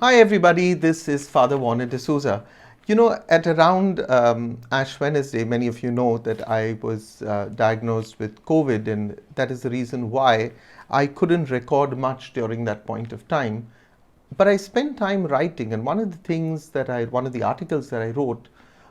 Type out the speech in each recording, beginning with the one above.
Hi everybody, this is Father Warner D'Souza. At around Ash Wednesday, many of you know that I was diagnosed with COVID, and that is the reason why I couldn't record much during that point of time. But I spent time writing, and one of the articles that I wrote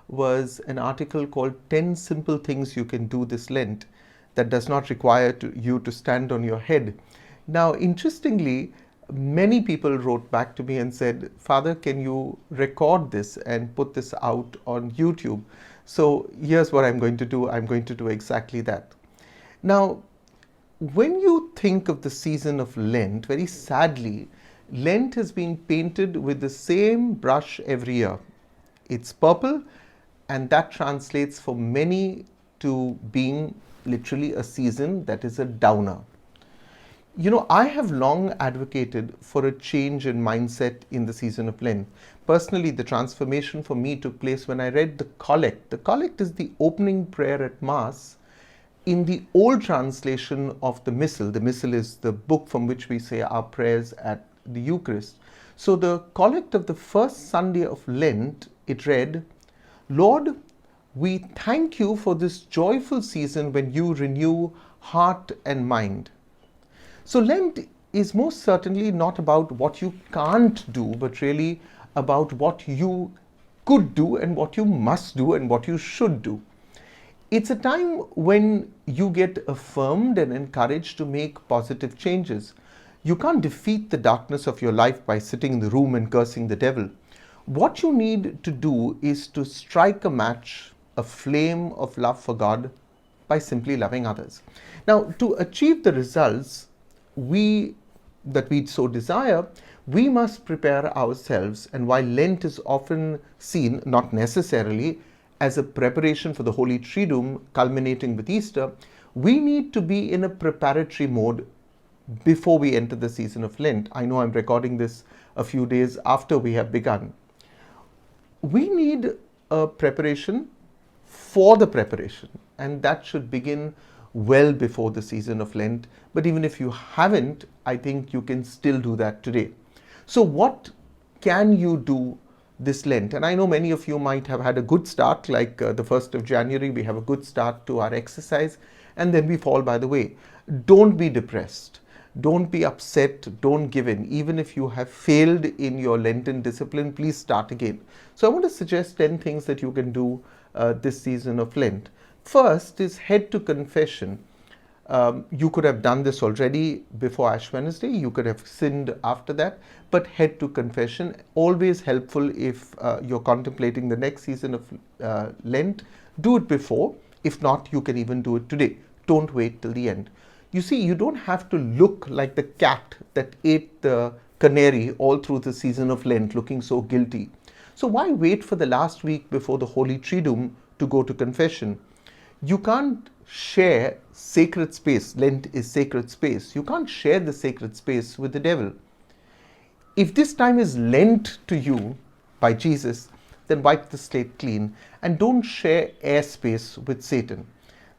was an article called 10 Simple Things You Can Do This Lent that does not require you to stand on your head. Now, interestingly, many people wrote back to me and said, Father, can you record this and put this out on YouTube? So here's what I'm going to do. I'm going to do exactly that. Now, when you think of the season of Lent, very sadly, Lent has been painted with the same brush every year. It's purple, and that translates for many to being literally a season that is a downer. I have long advocated for a change in mindset in the season of Lent. Personally, the transformation for me took place when I read the Collect. The Collect is the opening prayer at Mass in the old translation of the Missal. The Missal is the book from which we say our prayers at the Eucharist. So the Collect of the first Sunday of Lent, it read, Lord, we thank you for this joyful season when you renew heart and mind. So Lent is most certainly not about what you can't do, but really about what you could do and what you must do and what you should do. It's a time when you get affirmed and encouraged to make positive changes. You can't defeat the darkness of your life by sitting in the room and cursing the devil. What you need to do is to strike a match, a flame of love for God, by simply loving others. Now, to achieve the results that we so desire, we must prepare ourselves. And while Lent is often seen, not necessarily, as a preparation for the Holy Triduum culminating with Easter, we need to be in a preparatory mode before we enter the season of Lent. I know I'm recording this a few days after we have begun. We need a preparation for the preparation, and that should begin well before the season of Lent. But even if you haven't, I think you can still do that today. So what can you do this Lent? And I know many of you might have had a good start, like the 1st of January, we have a good start to our exercise, and then we fall by the way. Don't be depressed. Don't be upset. Don't give in. Even if you have failed in your Lenten discipline, please start again. So I want to suggest 10 things that you can do this season of Lent. First is head to confession. You could have done this already before Ash Wednesday. You could have sinned after that, but head to confession. Always helpful if you're contemplating the next season of Lent. Do it before. If not, you can even do it today. Don't wait till the end. You see, you don't have to look like the cat that ate the canary all through the season of Lent, looking so guilty. So why wait for the last week before the Holy Triduum to go to confession? You can't share sacred space. Lent is sacred space. You can't share the sacred space with the devil. If this time is lent to you by Jesus, then wipe the slate clean and don't share airspace with Satan.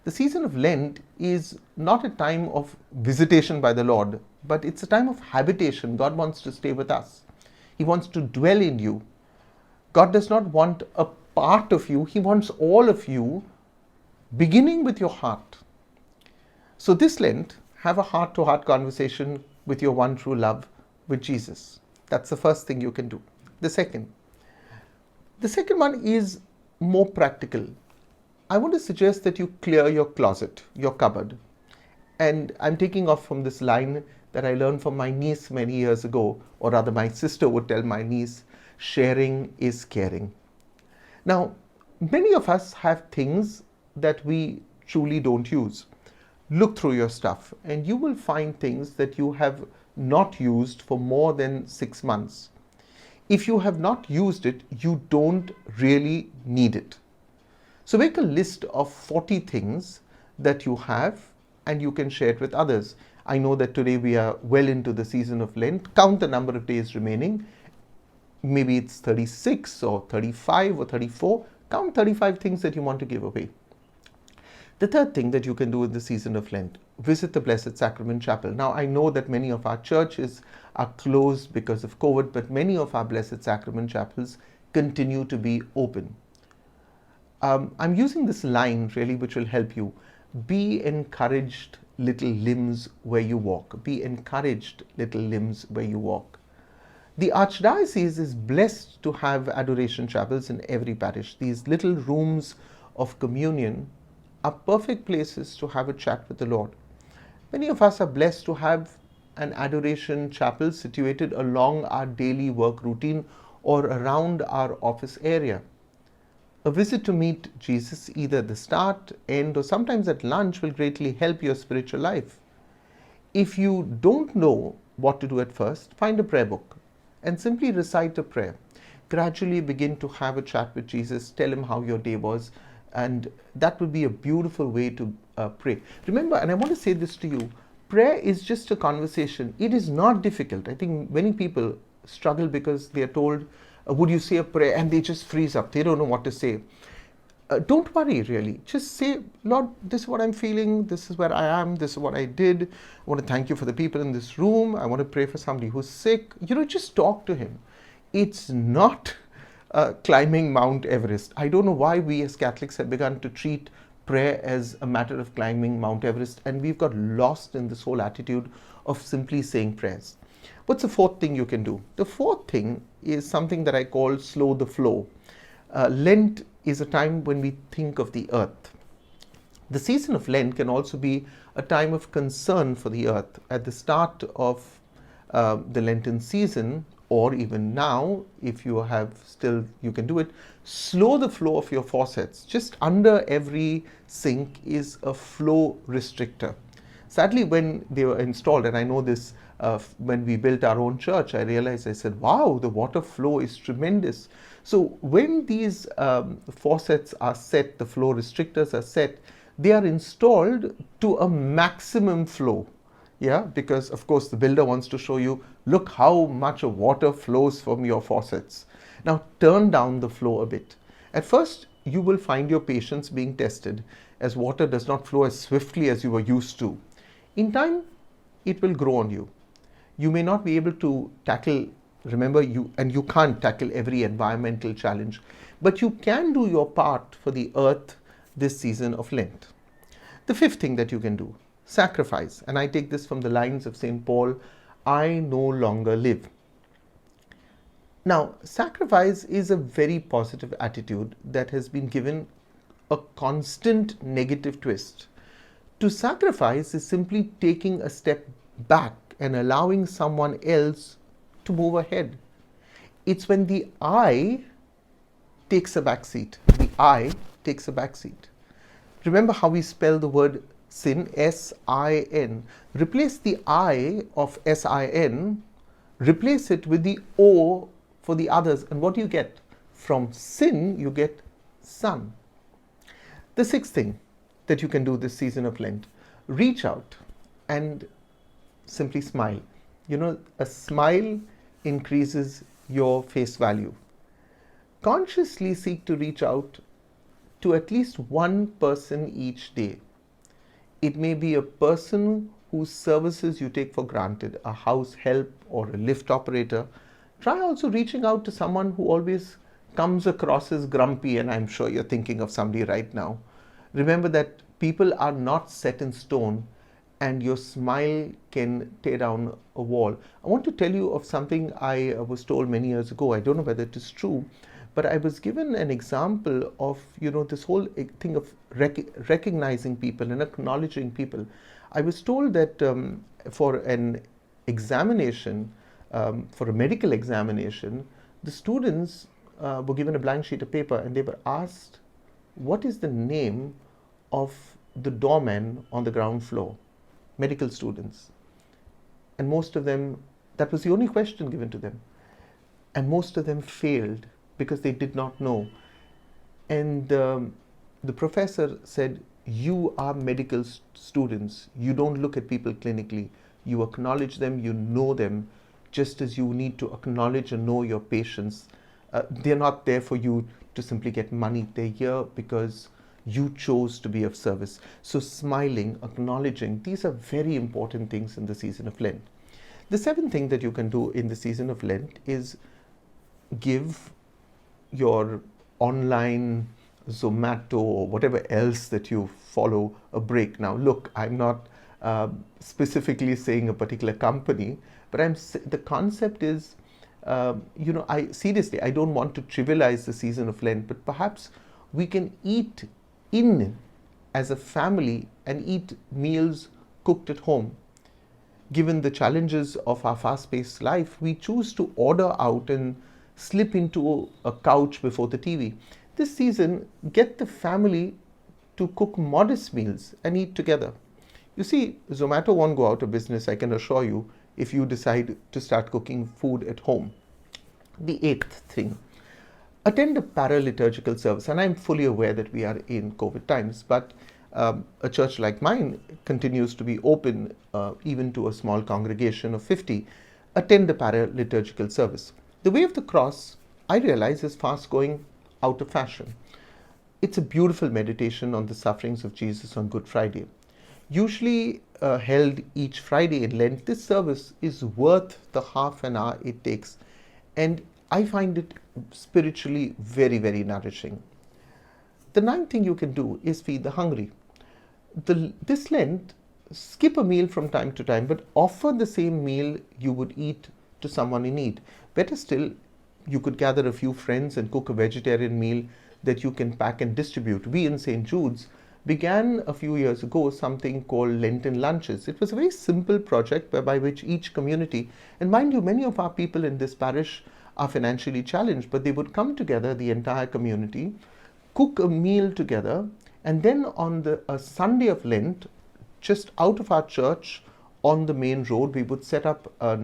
The season of Lent is not a time of visitation by the Lord, but it's a time of habitation. God wants to stay with us. He wants to dwell in you. God does not want a part of you. He wants all of you, beginning with your heart. So this Lent, have a heart-to-heart conversation with your one true love, with Jesus. That's the first thing you can do. The second one is more practical. I want to suggest that you clear your closet, your cupboard. And I'm taking off from this line that I learned from my niece many years ago, or rather my sister would tell my niece, sharing is caring. Now, many of us have things that we truly don't use. Look through your stuff and you will find things that you have not used for more than 6 months. If you have not used it, you don't really need it. So make a list of 40 things that you have and you can share it with others. I know that today we are well into the season of Lent. Count the number of days remaining. Maybe it's 36 or 35 or 34. Count 35 things that you want to give away. The third thing that you can do in the season of Lent, visit the Blessed Sacrament Chapel. Now, I know that many of our churches are closed because of COVID, but many of our Blessed Sacrament chapels continue to be open. I'm using this line really, which will help you. Be encouraged, little limbs, where you walk. Be encouraged, little limbs, where you walk. The Archdiocese is blessed to have adoration chapels in every parish. These little rooms of communion are perfect places to have a chat with the Lord. Many of us are blessed to have an adoration chapel situated along our daily work routine or around our office area. A visit to meet Jesus, either at the start, end, or sometimes at lunch, will greatly help your spiritual life. If you don't know what to do at first, find a prayer book and simply recite a prayer. Gradually begin to have a chat with Jesus, tell him how your day was, and that will be a beautiful way to pray. Remember, and I want to say this to you, prayer is just a conversation. It is not difficult. I think many people struggle because they are told, would you say a prayer? And they just freeze up. They don't know what to say. Don't worry, really. Just say, Lord, this is what I'm feeling. This is where I am. This is what I did. I want to thank you for the people in this room. I want to pray for somebody who's sick. Just talk to him. It's not climbing Mount Everest. I don't know why we as Catholics have begun to treat prayer as a matter of climbing Mount Everest, and we've got lost in this whole attitude of simply saying prayers. What's the fourth thing you can do? The fourth thing is something that I call slow the flow. Lent is a time when we think of the earth. The season of Lent can also be a time of concern for the earth. At the start of the Lenten season, or even now, if you have still, you can do it, slow the flow of your faucets. Just under every sink is a flow restrictor. Sadly, when they were installed, and I know this when we built our own church, I realized, I said, wow, the water flow is tremendous. So when these faucets are set, the flow restrictors are set, they are installed to a maximum flow. Yeah, because of course the builder wants to show you, look how much of water flows from your faucets. Now turn down the flow a bit. At first, you will find your patience being tested as water does not flow as swiftly as you were used to. In time, it will grow on you. You may not be able to tackle, remember, you can't tackle every environmental challenge, but you can do your part for the earth this season of Lent. The fifth thing that you can do, sacrifice. And I take this from the lines of St. Paul, I no longer live. Now, sacrifice is a very positive attitude that has been given a constant negative twist. To sacrifice is simply taking a step back and allowing someone else to move ahead. It's when the I takes a back seat. The I takes a back seat. Remember how we spell the word sin, S-I-N. Replace the I of S-I-N, replace it with the O for the others. And what do you get? From sin, you get son. The sixth thing that you can do this season of Lent, reach out and simply smile. A smile increases your face value. Consciously seek to reach out to at least one person each day. It may be a person whose services you take for granted, a house help or a lift operator. Try also reaching out to someone who always comes across as grumpy, and I'm sure you're thinking of somebody right now. Remember that people are not set in stone, and your smile can tear down a wall. I want to tell you of something I was told many years ago. I don't know whether it is true, but I was given an example of, this whole thing of recognizing people and acknowledging people. I was told that for an examination, for a medical examination, the students were given a blank sheet of paper and they were asked, what is the name of the doorman on the ground floor? Medical students. And most of them, that was the only question given to them. And most of them failed because they did not know. And the professor said, you are medical students. You don't look at people clinically. You acknowledge them, you know them, just as you need to acknowledge and know your patients. They're not there for you to simply get money. They're here because You chose to be of service. So smiling, acknowledging, these are very important things in the season of Lent. The seventh thing that you can do in the season of Lent is give your online Zomato or whatever else that you follow a break. Now, look, I'm not specifically saying a particular company, but the concept is, I seriously, I don't want to trivialize the season of Lent, but perhaps we can eat in as a family and eat meals cooked at home. Given the challenges of our fast-paced life, we choose to order out and slip into a couch before the TV. This season, get the family to cook modest meals and eat together. You see, Zomato won't go out of business, I can assure you, if you decide to start cooking food at home. The eighth thing, attend a paraliturgical service. And I'm fully aware that we are in COVID times, but a church like mine continues to be open even to a small congregation of 50. Attend a paraliturgical service. The Way of the Cross, I realize, is fast going out of fashion. It's a beautiful meditation on the sufferings of Jesus on Good Friday. Usually held each Friday in Lent, this service is worth the half an hour it takes. And I find it spiritually very, very nourishing. The ninth thing you can do is feed the hungry. This Lent, skip a meal from time to time, but offer the same meal you would eat to someone in need. Better still, you could gather a few friends and cook a vegetarian meal that you can pack and distribute. We in St. Jude's began a few years ago something called Lenten lunches. It was a very simple project by which each community, and mind you, many of our people in this parish are financially challenged, but they would come together, the entire community, cook a meal together, and then on a Sunday of Lent, just out of our church on the main road, we would set up a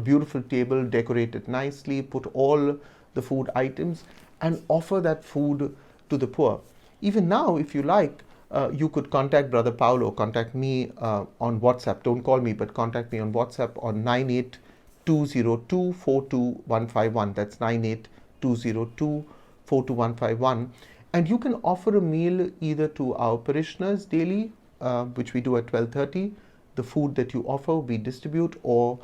beautiful table, decorate it nicely, put all the food items, and offer that food to the poor. Even now, if you like, you could contact Brother Paolo, contact me on WhatsApp. Don't call me, but contact me on WhatsApp on 9820242151. That's 9820242151. And you can offer a meal either to our parishioners daily, which we do at 12:30. The food that you offer, we distribute, or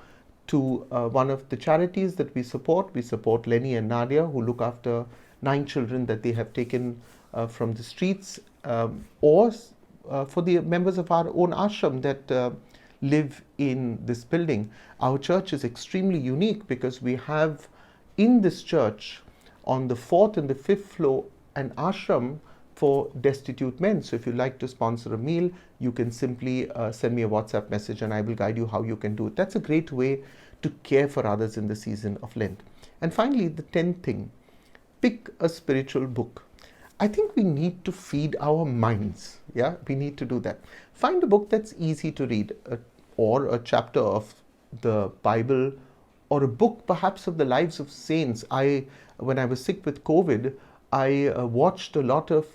to one of the charities that we support. We support Lenny and Nadia, who look after 9 children that they have taken from the streets, or for the members of our own ashram that live in this building. Our church is extremely unique because we have in this church on the 4th and the 5th floor an ashram for destitute men. So if you like to sponsor a meal, you can simply send me a WhatsApp message and I will guide you how you can do it. That's a great way to care for others in the season of Lent. And finally, the 10th thing, pick a spiritual book. I think we need to feed our minds. Yeah, we need to do that. Find a book that's easy to read, or a chapter of the Bible, or a book perhaps of the lives of saints. When I was sick with COVID, I watched a lot of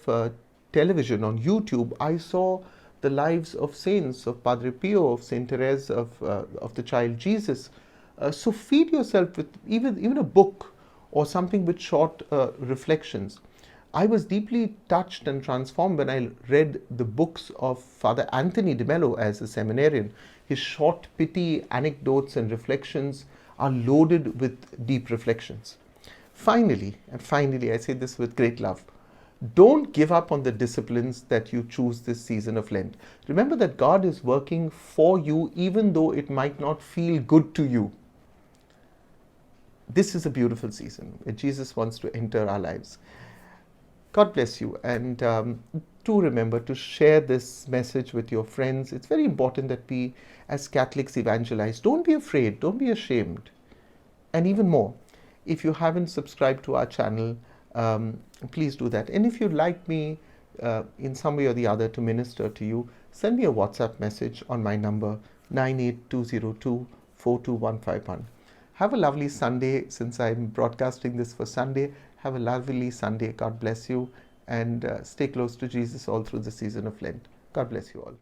television on YouTube. I saw the lives of saints, of Padre Pio, of Saint Therese, of the Child Jesus. So feed yourself with even a book or something with short reflections. I was deeply touched and transformed when I read the books of Father Anthony de Mello as a seminarian. His short, pithy anecdotes and reflections are loaded with deep reflections. Finally, I say this with great love, don't give up on the disciplines that you choose this season of Lent. Remember that God is working for you even though it might not feel good to you. This is a beautiful season where Jesus wants to enter our lives. God bless you, and do remember to share this message with your friends. It's very important that we as Catholics evangelize. Don't be afraid, don't be ashamed. And even more, if you haven't subscribed to our channel, please do that. And if you'd like me in some way or the other to minister to you, send me a WhatsApp message on my number 98202-42151. Have a lovely Sunday. Since I'm broadcasting this for Sunday, have a lovely Sunday. God bless you, and stay close to Jesus all through the season of Lent. God bless you all.